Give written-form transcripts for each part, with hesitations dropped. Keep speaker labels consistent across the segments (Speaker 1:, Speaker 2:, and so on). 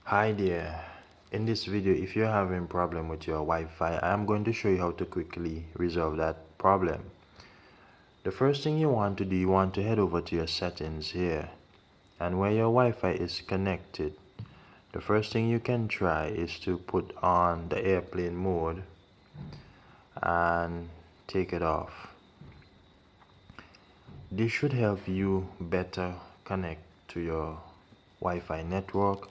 Speaker 1: Hi there. In this video, if you're having problem with your Wi-Fi, I'm going to show you how to quickly resolve that problem. The first thing you want to do, you want to head over to your settings here, and where your Wi-Fi is connected, the first thing you can try is to put on the airplane mode and take it off. This should help you better connect to your Wi-Fi network.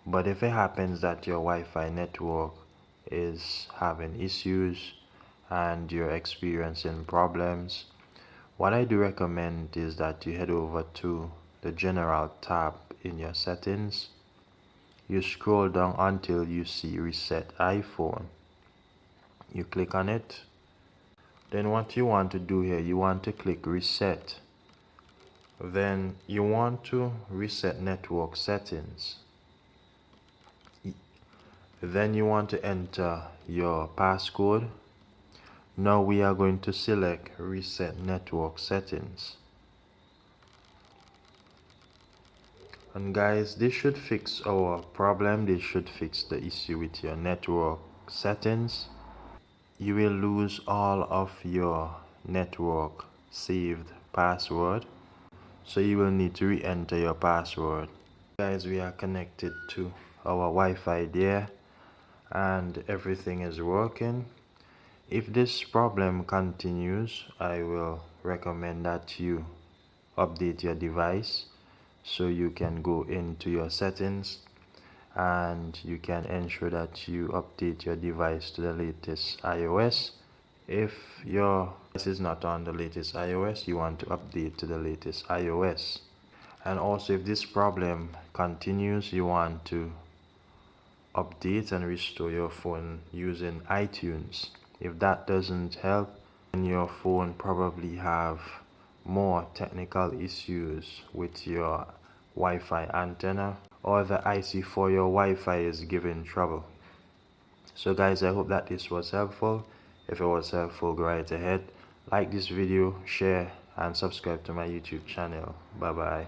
Speaker 1: But if it happens that your Wi-Fi network is having issues and you're experiencing problems, what I do recommend is that you head over to the General tab in your settings. You scroll down until you see Reset iPhone. You click on it. Then what you want to do here, you want to click Reset. Then you want to reset network settings. Then you want to enter your passcode. Now we are going to select Reset Network Settings. And guys, this should fix our problem. This should fix the issue with your network settings. You will lose all of your network saved password, so you will need to re-enter your password. Guys, we are connected to our Wi-Fi there and everything is working. If this problem continues, I will recommend that you update your device, so you can go into your settings and you can ensure that you update your device to the latest iOS. If your device is not on the latest iOS, you want to update to the latest iOS. And also, if this problem continues, you want to update and restore your phone using iTunes. If that doesn't help, then your phone probably have more technical issues with your Wi-Fi antenna, or the IC for your Wi-Fi is giving trouble. So guys, I hope that this was helpful. If it was helpful, go right ahead, like this video, share and subscribe to my YouTube channel. Bye bye.